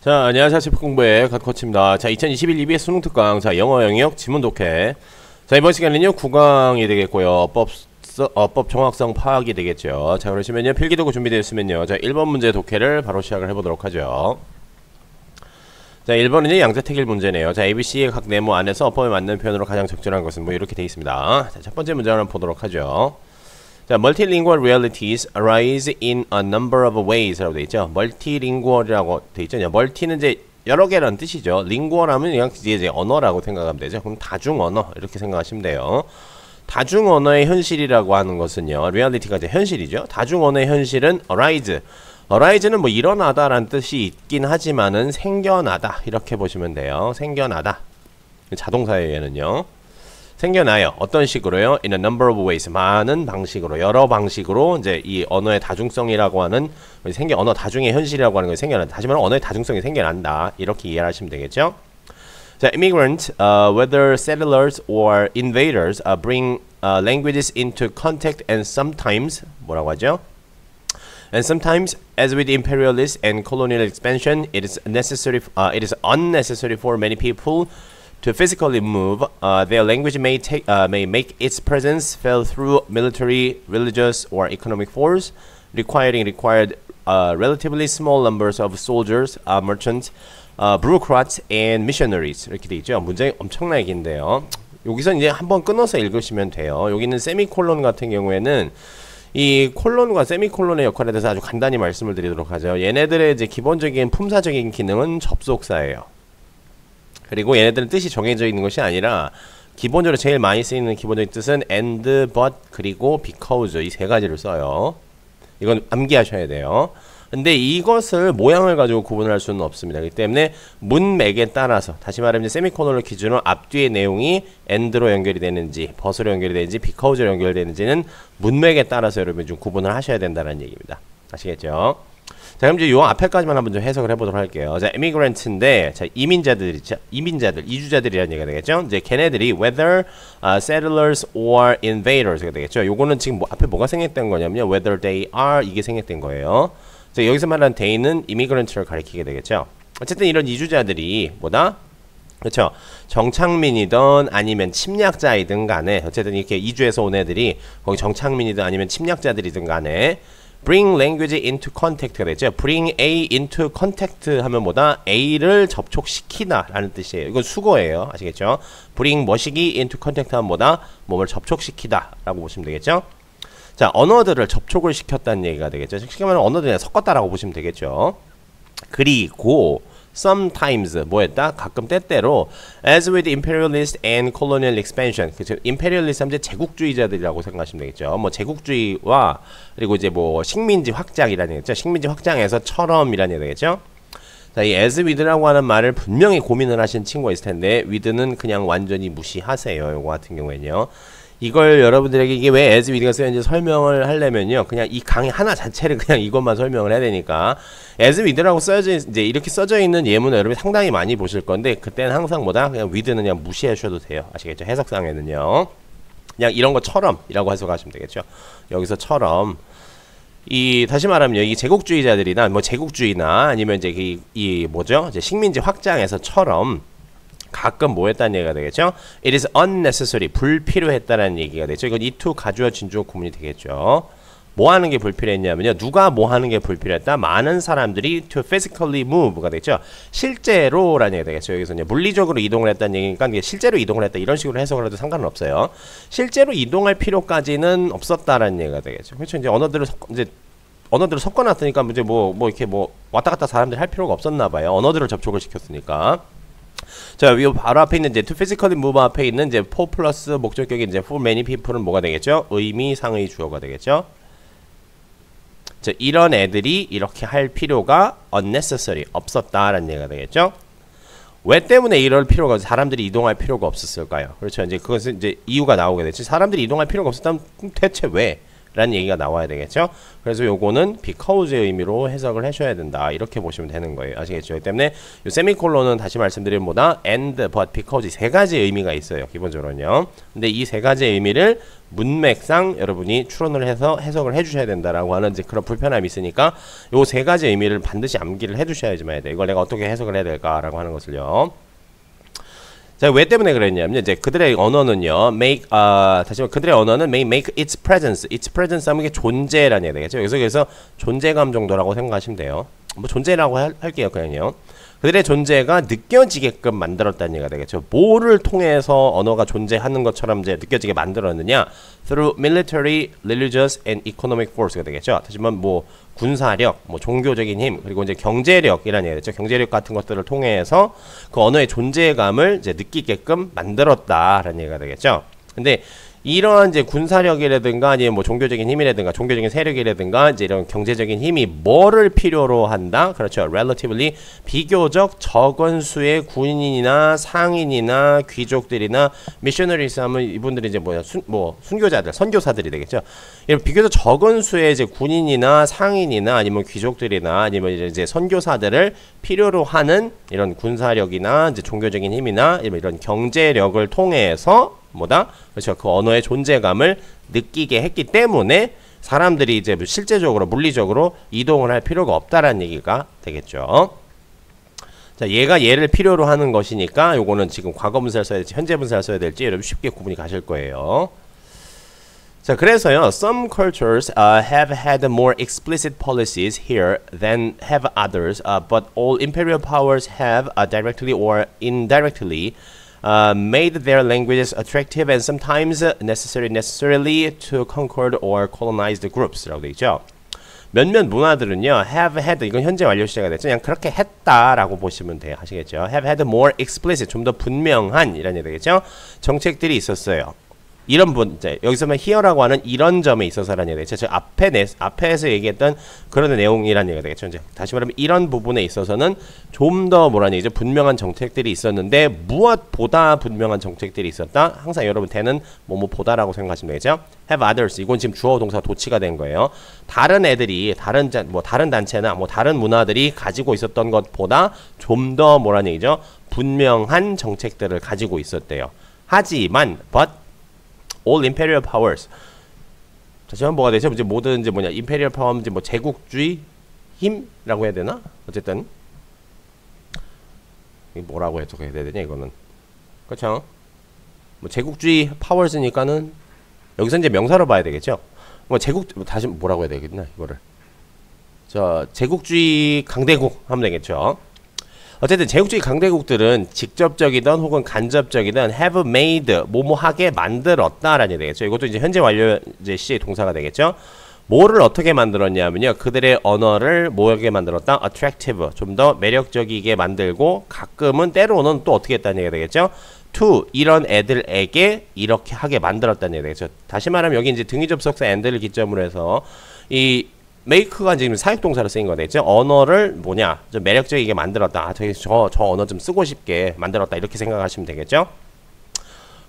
자, 안녕하세요. 셰프공부의 갓코치입니다. 자, 2021 EBS 수능 특강, 자, 영어 영역 지문 독해. 자, 이번 시간은요, 구강이 되겠고요. 어법 정확성 파악이 되겠죠. 자, 그러시면요, 필기도구 준비되어 있으면요, 자, 1번 문제 독해를 바로 시작을 해보도록 하죠. 자, 1번은 양자택일 문제네요. 자, ABC의 각 네모 안에서 어법에 맞는 표현으로 가장 적절한 것은 뭐 이렇게 되어 있습니다. 자, 첫 번째 문제 한번 보도록 하죠. 자, multilingual realities arise in a number of ways 라고 되어 있죠. multilingual이라고 되어 있죠. 멀티는 이제 여러 개라는 뜻이죠. lingual 하면 그냥 이제 언어라고 생각하면 되죠. 그럼 다중 언어 이렇게 생각하시면 돼요. 다중 언어의 현실이라고 하는 것은요. reality가 이제 현실이죠. 다중 언어의 현실은 arise는 뭐 일어나다라는 뜻이 있긴 하지만은 생겨나다 이렇게 보시면 돼요. 생겨나다. 자동사에는요. 생겨나요. 어떤 식으로요? In a number of ways. 많은 방식으로, 여러 방식으로 이제 이 언어의 다중성이라고 하는 언어 다중의 현실이라고 하는 것이 생겨난다. 하지만 언어의 다중성이 생겨난다. 이렇게 이해를 하시면 되겠죠? 자, immigrants, whether settlers or invaders, bring languages into contact and sometimes 뭐라고 하죠? And sometimes, as with imperialist and colonial expansion, it is unnecessary for many people to physically move. Their language may make its presence felt through military, religious, or economic force, required relatively small numbers of soldiers, merchants, bureaucrats, and missionaries. 이렇게 돼 있죠. 문장이 엄청나게 긴데요. 여기서 이제 한번 끊어서 읽으시면 돼요. 여기 있는 세미콜론 같은 경우에는 이 콜론과 세미콜론의 역할에 대해서 아주 간단히 말씀을 드리도록 하죠. 얘네들의 이제 기본적인 품사적인 기능은 접속사예요. 그리고 얘네들은 뜻이 정해져 있는 것이 아니라 기본적으로 제일 많이 쓰이는 기본적인 뜻은 and, but, 그리고 because 이 세 가지를 써요. 이건 암기하셔야 돼요. 근데 이것을 모양을 가지고 구분할 수는 없습니다. 그렇기 때문에 문맥에 따라서 다시 말하면 세미코론을 기준으로 앞뒤의 내용이 and로 연결이 되는지 but으로 연결이 되는지 because로 연결되는지는 문맥에 따라서 여러분 좀 구분을 하셔야 된다는 얘기입니다. 아시겠죠? 자, 그럼 이제 요 앞에까지만 한번 좀 해석을 해보도록 할게요. 자, immigrant인데, 자, 이민자들 있죠? 이민자들, 이주자들이라는 얘기가 되겠죠? 이제 걔네들이 whether settlers or invaders가 되겠죠? 요거는 지금 앞에 뭐가 생략된 거냐면요. whether they are 이게 생략된 거예요. 자, 여기서 말하는 they는 immigrant를 가리키게 되겠죠? 어쨌든 이런 이주자들이 뭐다? 그렇죠? 정착민이든 아니면 침략자이든 간에 어쨌든 이렇게 이주해서 온 애들이 거기 정착민이든 아니면 침략자들이든 간에 bring language into contact가 되죠. bring A into contact 하면 뭐다? A를 접촉시키다 라는 뜻이에요. 이건 수거예요. 아시겠죠? bring 뭐시기 into contact 하면 뭐다? 몸을 접촉시키다 라고 보시면 되겠죠? 자, 언어들을 접촉을 시켰다는 얘기가 되겠죠. 쉽게 말하면 언어들이 섞었다라고 보시면 되겠죠. 그리고 sometimes 뭐였다? 가끔 때때로 as with imperialist and colonial expansion. 그쵸? imperialist 하면 제국주의자들이라고 생각하시면 되겠죠. 뭐 제국주의와 그리고 이제 뭐 식민지 확장이라는 얘기죠. 식민지 확장에서처럼이라는 얘기 되겠죠. 자, 이 as with라고 하는 말을 분명히 고민을 하신 친구가 있을 텐데 with는 그냥 완전히 무시하세요. 요거 같은 경우에는요. 이걸 여러분들에게 이게 왜 as with가 쓰였는지 설명을 하려면요. 그냥 이 강의 하나 자체를 그냥 이것만 설명을 해야 되니까 as with라고 써져 이제 이렇게 써져 있는 예문을 여러분이 상당히 많이 보실 건데 그때는 항상 뭐다? 그냥 with는 그냥 무시하셔도 돼요. 아시겠죠? 해석상에는요. 그냥 이런 것처럼이라고 해석하시면 되겠죠. 여기서처럼 이 다시 말하면요. 이 제국주의자들이나 뭐 제국주의나 아니면 이제 이 뭐죠? 이제 식민지 확장에서처럼 가끔 뭐 했다는 얘기가 되겠죠? It is unnecessary. 불필요했다라는 얘기가 되죠. 이건 이 to 가주어 진주어 구문이 되겠죠. 뭐 하는 게 불필요했냐면요. 누가 뭐 하는 게 불필요했다? 많은 사람들이 to physically move가 되죠. 실제로라는 얘기가 되겠죠. 여기서 이제 물리적으로 이동을 했다는 얘기니까 이게 실제로 이동을 했다. 이런 식으로 해석을 해도 상관은 없어요. 실제로 이동할 필요까지는 없었다라는 얘기가 되겠죠. 그렇죠. 이제 언어들을 섞어놨으니까 이제 뭐 이렇게 뭐 왔다 갔다 사람들이 할 필요가 없었나 봐요. 언어들을 접촉을 시켰으니까. 자, 이 바로 앞에 있는 이제 to physically move 앞에 있는 이제 for 플러스 목적격인 이제 for many people은 뭐가 되겠죠? 의미 상의 주어가 되겠죠? 자, 이런 애들이 이렇게 할 필요가 unnecessary 없었다라는 얘기가 되겠죠? 왜 때문에 이럴 필요가 사람들이 이동할 필요가 없었을까요? 그렇죠. 이제 그것은 이제 이유가 나오게 되죠. 사람들이 이동할 필요가 없었다면 대체 왜? 라는 얘기가 나와야 되겠죠. 그래서 요거는 because의 의미로 해석을 하셔야 된다. 이렇게 보시면 되는 거예요. 아시겠죠? 그 때문에 요 세미콜론은 다시 말씀드리면 뭐다? and, but, because 세 가지 의미가 있어요. 기본적으로는요. 근데 이 세 가지의 의미를 문맥상 여러분이 추론을 해서 해석을 해주셔야 된다라고 하는 이제 그런 불편함이 있으니까 요 세 가지 의미를 반드시 암기를 해두셔야지만 돼. 이걸 내가 어떻게 해석을 해야 될까라고 하는 것을요. 자, 왜 때문에 그랬냐면 이제 그들의 언어는요, 다시 말해 그들의 언어는 may make its presence 하면 이게 존재라는 얘기가 되겠죠. 그래서 존재감 정도라고 생각하시면 돼요. 뭐 존재라고 할게요, 그냥요. 그들의 존재가 느껴지게끔 만들었다는 얘기가 되겠죠. 뭐를 통해서 언어가 존재하는 것처럼 이제 느껴지게 만들었느냐? Through military, religious, and economic force가 되겠죠. 다시 말하면 뭐 군사력, 뭐 종교적인 힘, 그리고 이제 경제력이라는 얘기죠. 경제력 같은 것들을 통해서 그 언어의 존재감을 이제 느끼게끔 만들었다라는 얘기가 되겠죠. 근데 이러한 이제 군사력이라든가 아니면 뭐 종교적인 힘이라든가 종교적인 세력이라든가 이제 이런 경제적인 힘이 뭐를 필요로 한다? 그렇죠. relatively 비교적 적은 수의 군인이나 상인이나 귀족들이나 missionaries 하면 이분들이 이제 순교자들, 선교사들이 되겠죠. 이런 비교적 적은 수의 이제 군인이나 상인이나 아니면 귀족들이나 아니면 이제 선교사들을 필요로 하는 이런 군사력이나 이제 종교적인 힘이나 이런 경제력을 통해서 뭐다? 그렇죠. 그 언어의 존재감을 느끼게 했기 때문에 사람들이 이제 실제적으로 물리적으로 이동을 할 필요가 없다라는 얘기가 되겠죠. 자, 얘를 필요로 하는 것이니까 요거는 지금 과거 분사를 써야 될지 현재 분사를 써야 될지 여러분 쉽게 구분이 가실 거예요. 자, 그래서요, some cultures have had more explicit policies here than have others, but all imperial powers have directly or indirectly made their languages attractive and sometimes necessarily to conquer or colonize the groups 라고 되어 있죠. 몇몇 문화들은요, have had, 이건 현재 완료 시제가 됐죠. 그냥 그렇게 했다라고 보시면 돼요. 아시겠죠? have had more explicit, 좀 더 분명한 이런 얘기 되겠죠. 정책들이 있었어요. 이런 이제 여기서만 here라고 하는 이런 점에 있어서라는 얘기가 되겠죠. 앞에서 얘기했던 그런 내용이라는 얘기가 되겠죠. 이제 다시 말하면 이런 부분에 있어서는 좀 더 뭐라는 얘기죠. 분명한 정책들이 있었는데 무엇보다 분명한 정책들이 있었다. 항상 여러분 대는 뭐뭐보다라고 생각하시면 되겠죠. have others, 이건 지금 주어 동사 도치가 된 거예요. 다른 애들이 다른 단체나 다른 문화들이 가지고 있었던 것보다 좀 더 뭐라는 얘기죠. 분명한 정책들을 가지고 있었대요. 하지만 but all imperial powers. 다시 한번 뭐가 되죠? 이제 모든 이제 imperial power 이제 제국주의 힘이라고 해야 되나? 어쨌든 이 뭐라고 해석해야 되냐 이거는. 그렇죠? 제국주의 powers니까는 여기서 이제 명사로 봐야 되겠죠? 다시 뭐라고 해야 되겠나 이거를. 제국주의 강대국 하면 되겠죠? 어쨌든 제국주의 강대국들은 직접적이든 혹은 간접적이든 have made 뭐뭐하게 만들었다라는 얘기 되겠죠. 이것도 이제 현재 완료 이제 시의 동사가 되겠죠. 뭐를 어떻게 만들었냐면요. 그들의 언어를 뭐하게 만들었다? attractive, 좀 더 매력적이게 만들고 가끔은 때로는 또 어떻게 했다는 얘기가 되겠죠. to 이런 애들에게 이렇게 하게 만들었다는 얘기가 되겠죠. 다시 말하면 여기 이제 등위 접속사 and를 기점으로 해서 이 make가 지금 사역동사로 쓰인 거 되겠죠. 언어를 좀 매력적이게 만들었다. 저 언어 좀 쓰고 싶게 만들었다. 이렇게 생각하시면 되겠죠.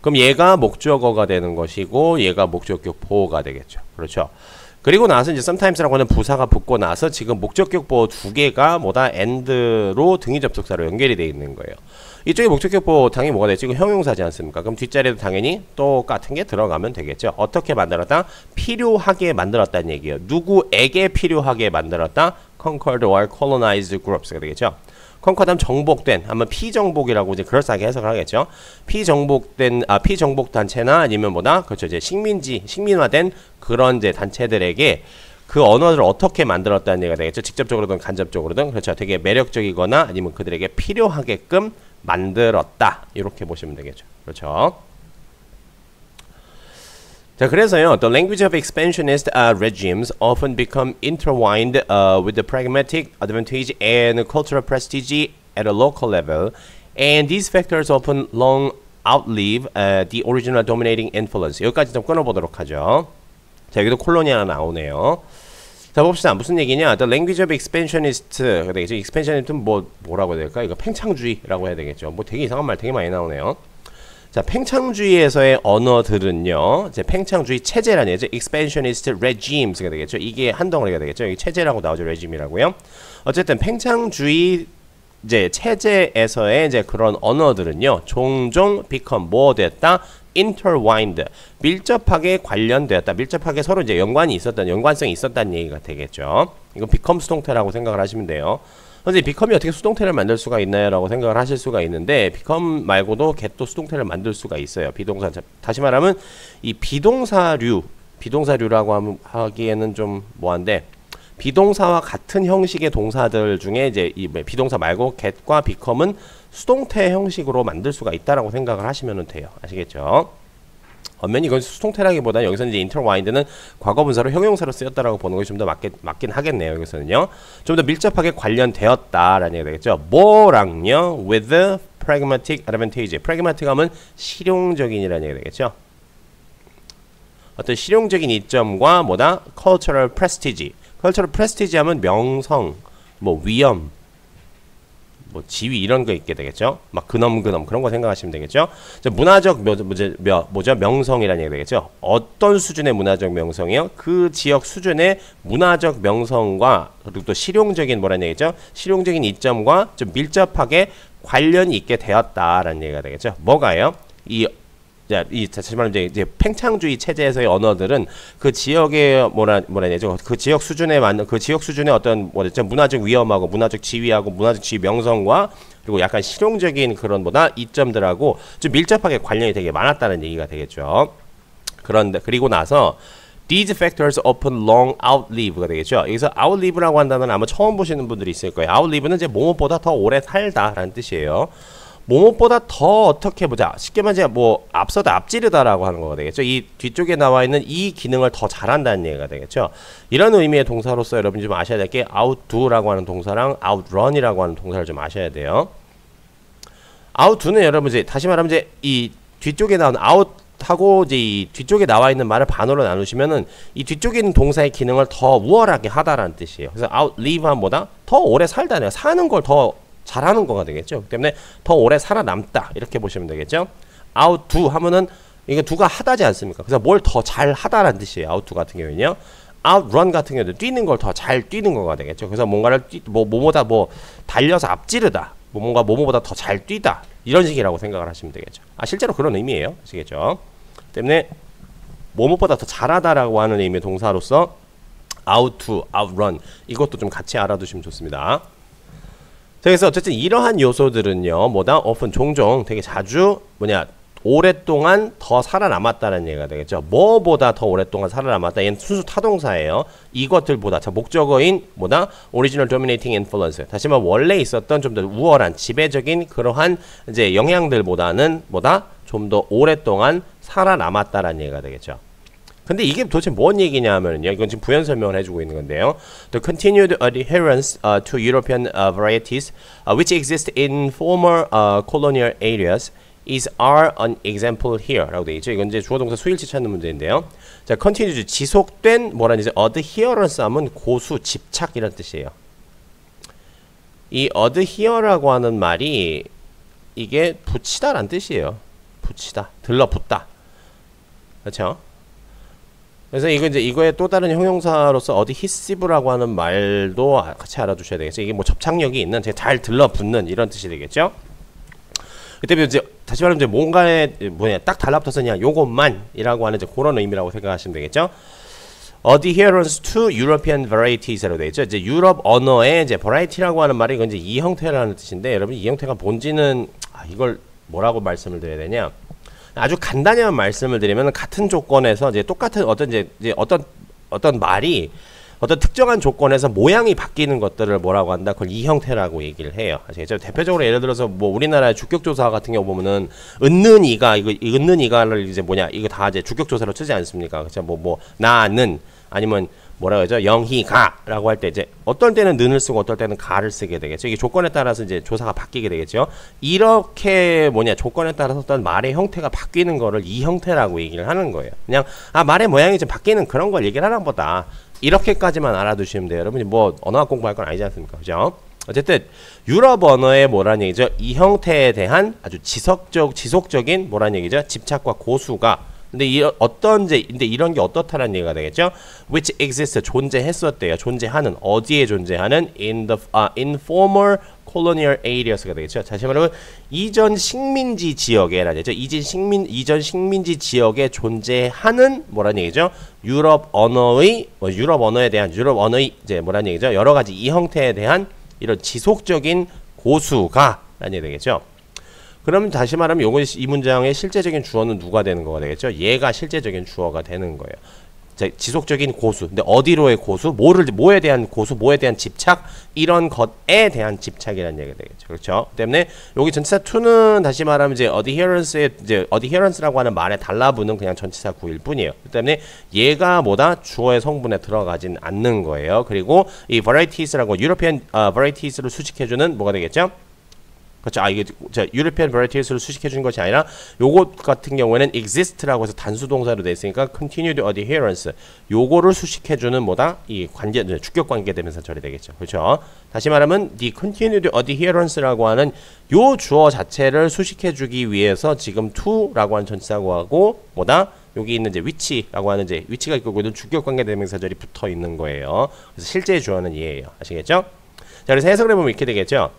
그럼 얘가 목적어가 되는 것이고 얘가 목적격 보호가 되겠죠. 그렇죠. 그리고 나서 이제 sometimes라고 하는 부사가 붙고 나서 지금 목적격 보호 두 개가 and로 등위 접속사로 연결이 되어 있는 거예요. 이쪽에 목적격 보호 당연히 뭐가 되지? 이거 형용사지 않습니까? 그럼 뒷자리에도 당연히 똑같은 게 들어가면 되겠죠. 어떻게 만들었다? 필요하게 만들었다는 얘기예요. 누구에게 필요하게 만들었다? conquered or colonized groups가 되겠죠. conquered 하면 정복된, 아마 피정복이라고 이제 그럴싸하게 해석을 하겠죠. 피정복 단체나 아니면 그렇죠. 이제 식민화된 그런 이제 단체들에게 그 언어를 어떻게 만들었다는 얘기가 되겠죠. 직접적으로든 간접적으로든. 그렇죠. 되게 매력적이거나 아니면 그들에게 필요하게끔 만들었다. 이렇게 보시면 되겠죠. 그렇죠. 자, 그래서요, the language of expansionist regimes often become intertwined with the pragmatic advantage and cultural prestige at a local level, and these factors often long outlive the original dominating influence. 여기까지 좀 끊어보도록 하죠. 자, 여기도 콜론이 하나 나오네요. 자, 봅시다. 무슨 얘기냐? The language of expansionist 되겠죠. expansionist는 뭐라고 해야 될까? 이거 팽창주의라고 해야 되겠죠. 되게 이상한 말 되게 많이 나오네요. 자, 팽창주의에서의 언어들은요, 이제 팽창주의 체제라는 얘기죠. expansionist regimes가 되겠죠. 이게 한 덩어리가 되겠죠. 이게 체제라고 나오죠. regime이라고요. 어쨌든 팽창주의 이제 체제에서의 이제 그런 언어들은요, 종종 become 뭐 됐다? intertwined, 밀접하게 관련되었다. 밀접하게 서로 이제 연관성이 있었다는 얘기가 되겠죠. 이건 become 수동태라고 생각을 하시면 돼요. 선생님, become이 어떻게 수동태를 만들 수가 있나요? 라고 생각을 하실 수가 있는데, become 말고도 get도 수동태를 만들 수가 있어요. 비동사. 다시 말하면 이 비동사류라고 하기에는 좀 뭐한데, 비동사와 같은 형식의 동사들 중에 이제 이 비동사 말고 get과 become은 수동태 형식으로 만들 수가 있다라고 생각을 하시면 돼요. 아시겠죠? 반면 이건 수동태라기보다는 여기서 이제 intertwined는 과거분사로 형용사로 쓰였다라고 보는 것이 좀 더 맞긴 하겠네요. 여기서는요. 좀 더 밀접하게 관련되었다라는 얘기가 되겠죠. 뭐랑요? with pragmatic advantage. pragmatic 하면 실용적인이라는 얘기가 되겠죠. 어떤 실용적인 이점과 뭐다? cultural prestige. cultural prestige 하면 명성, 뭐 위엄, 뭐 지위 이런 거 있게 되겠죠. 막 근엄 그런 거 생각하시면 되겠죠. 문화적 뭐죠? 명성이라는 얘기 되겠죠. 어떤 수준의 문화적 명성이요? 그 지역 수준의 문화적 명성과 그리고 또 실용적인 뭐라는 얘기죠? 실용적인 이점과 좀 밀접하게 관련이 있게 되었다라는 얘기가 되겠죠. 뭐가요? 다시 말하면 이제 팽창주의 체제에서의 언어들은 그 지역의 뭐라 해야죠? 그 지역 수준에 맞는 그 지역 수준의 어떤 뭐랬죠? 문화적 위험하고 문화적 지위하고 문화적 지위 명성과 그리고 약간 실용적인 그런 이점들하고 좀 밀접하게 관련이 되게 많았다는 얘기가 되겠죠. 그런데 그리고 나서 these factors often long outlive가 되겠죠. 여기서 outlive라고 한다는 아마 처음 보시는 분들이 있을 거예요. outlive는 이제 뭐뭐보다 더 오래 살다라는 뜻이에요. 뭐뭐보다 더 어떻게 보자. 쉽게 말해 뭐 앞서다 앞지르다라고 하는 거가 되겠죠. 이 뒤쪽에 나와 있는 이 기능을 더 잘한다는 얘기가 되겠죠. 이런 의미의 동사로서 여러분이 좀 아셔야 될 게 outdo라고 하는 동사랑 outrun이라고 하는 동사를 좀 아셔야 돼요. outdo는 여러분 이제 다시 말하면 이제 이 뒤쪽에 나온 out하고 이제 이 뒤쪽에 나와 있는 말을 반으로 나누시면은 이 뒤쪽에 있는 동사의 기능을 더 우월하게 하다라는 뜻이에요. 그래서 outlive 하면 뭐다? 더 오래 살다네요. 사는 걸 더 잘하는 거가 되겠죠. 그렇기 때문에 더 오래 살아남다 이렇게 보시면 되겠죠. outdo 하면은 이게 do가 하다지 않습니까? 그래서 뭘 더 잘 하다라는 뜻이에요. outdo 같은 경우는요. outrun 같은 경우도 뛰는 걸 더 잘 뛰는 거가 되겠죠. 그래서 뭔가를 뭐보다 달려서 앞지르다. 뭐보다 더 잘 뛰다. 이런 식이라고 생각을 하시면 되겠죠. 실제로 그런 의미예요. 아시겠죠? 때문에 뭐보다 더 잘하다라고 하는 의미의 동사로서 outdo, outrun 이것도 좀 같이 알아두시면 좋습니다. 그래서 어쨌든 이러한 요소들은요, often 종종 되게 자주 오랫동안 더 살아남았다는 얘기가 되겠죠. 뭐보다 더 오랫동안 살아남았다. 얘는 순수 타동사예요. 이것들보다 목적어인 original dominating influence. 다시 말해 원래 있었던 좀 더 우월한 지배적인 그러한 이제 영향들보다는 좀 더 오랫동안 살아남았다라는 얘기가 되겠죠. 근데 이게 도대체 뭔 얘기냐 하면요. 이건 지금 부연 설명을 해주고 있는 건데요. The continued adherence to European varieties which exist in former colonial areas is an example here 라고 되어 있죠. 이건 이제 주어동사 수일치 찾는 문제인데요. 자, continued 지속된 뭐라는 adherence 하면 고수, 집착이라는 뜻이에요. 이 adhere라고 하는 말이 이게 붙이다라는 뜻이에요. 붙이다, 들러붙다. 그렇죠? 그래서 이거의 또 다른 형용사로서 adhesive라고 하는 말도 같이 알아두셔야 되겠죠. 이게 접착력이 있는, 잘 들러붙는 이런 뜻이 되겠죠. 그때 이제 다시 말하면 이제 뭔가에 딱 달라붙어서 그냥 요것만이라고 하는 그런 의미라고 생각하시면 되겠죠. adherence to European varieties라고 되어 있죠. 이제 유럽 언어의 variety라고 하는 말이 이건 이제 이 형태라는 뜻인데, 여러분 이 형태가 뭔지는 이걸 뭐라고 말씀을 드려야 되냐? 아주 간단히만 말씀을 드리면 같은 조건에서 이제 똑같은 어떤 말이 어떤 특정한 조건에서 모양이 바뀌는 것들을 뭐라고 한다? 그걸 이 형태라고 얘기를 해요. 아시겠죠? 대표적으로 예를 들어서 우리나라의 주격조사 같은 경우 보면은 은는 이가 은는 이가를 이거 다 이제 주격조사로 쓰지 않습니까? 그렇죠? 나는 아니면 뭐라고 하죠? 영희가라고 할 때 이제 어떨 때는 는을 쓰고 어떨 때는 가를 쓰게 되겠죠. 이게 조건에 따라서 이제 조사가 바뀌게 되겠죠. 이렇게 조건에 따라서 어떤 말의 형태가 바뀌는 거를 이 형태라고 얘기를 하는 거예요. 그냥 말의 모양이 좀 바뀌는 그런 걸 얘기를 하는 보다 이렇게까지만 알아두시면 돼요. 여러분이 언어학 공부할 건 아니지 않습니까? 그죠? 어쨌든 유럽 언어의 뭐라는 얘기죠? 이 형태에 대한 아주 지속적인 뭐라는 얘기죠? 집착과 고수가. 근데 근데 이런 게 어떻다라는 얘기가 되겠죠? Which exists 존재했었대요. 존재하는 어디에 존재하는 in former colonial areas가 되겠죠. 다시 말하면 이전 식민지 지역에라는 얘기죠. 이전 식민지 지역에 존재하는 뭐라는 얘기죠? 유럽 언어의 이제 뭐라는 얘기죠? 여러 가지 이 형태에 대한 이런 지속적인 고수가라는 얘기 되겠죠. 그러면 다시 말하면 이 문장의 실제적인 주어는 누가 되는 거가 되겠죠? 얘가 실제적인 주어가 되는 거예요. 자, 지속적인 고수. 근데 어디로의 고수? 뭐에 대한 고수? 뭐에 대한 집착? 이런 것에 대한 집착이라는 얘기가 되겠죠. 그렇죠? 때문에 여기 전치사 to는 다시 말하면 이제 adherence라고 하는 말에 달라붙는 그냥 전치사 구일 뿐이에요. 그 때문에 얘가 뭐다? 주어의 성분에 들어가진 않는 거예요. 그리고 이 varieties,라고 European varieties를 수식해주는 뭐가 되겠죠? 그렇죠. 이게 European varieties를 수식해주는 것이 아니라 요것 같은 경우에는 exist라고 해서 단수 동사로 돼 있으니까 continued adherence 요거를 수식해주는 뭐다? 이 관계, 주격 관계 대명사 처리 되겠죠. 그렇죠. 다시 말하면 the continued adherence라고 하는 요 주어 자체를 수식해주기 위해서 지금 to라고 하는 전치사하고 뭐다? 여기 있는 이제 which라고 하는 이제 which가 있고 있는 주격 관계 대명사절이 붙어 있는 거예요. 그래서 실제 주어는 얘예요. 아시겠죠? 자, 그래서 해석을 해보면 이렇게 되겠죠.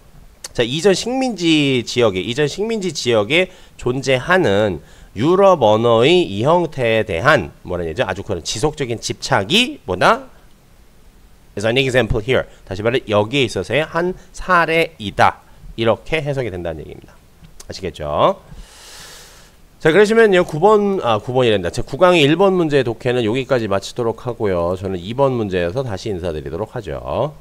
자, 이전 식민지 지역에 존재하는 유럽 언어의 이 형태에 대한 뭐라는 얘기죠? 아주 그런 지속적인 집착이 뭐다? As an example here. 다시 말해 여기에 있어서의 한 사례이다. 이렇게 해석이 된다는 얘기입니다. 아시겠죠? 자, 그러시면요. 9번이란다. 자, 9강의 1번 문제의 독해는 여기까지 마치도록 하고요. 저는 2번 문제에서 다시 인사드리도록 하죠.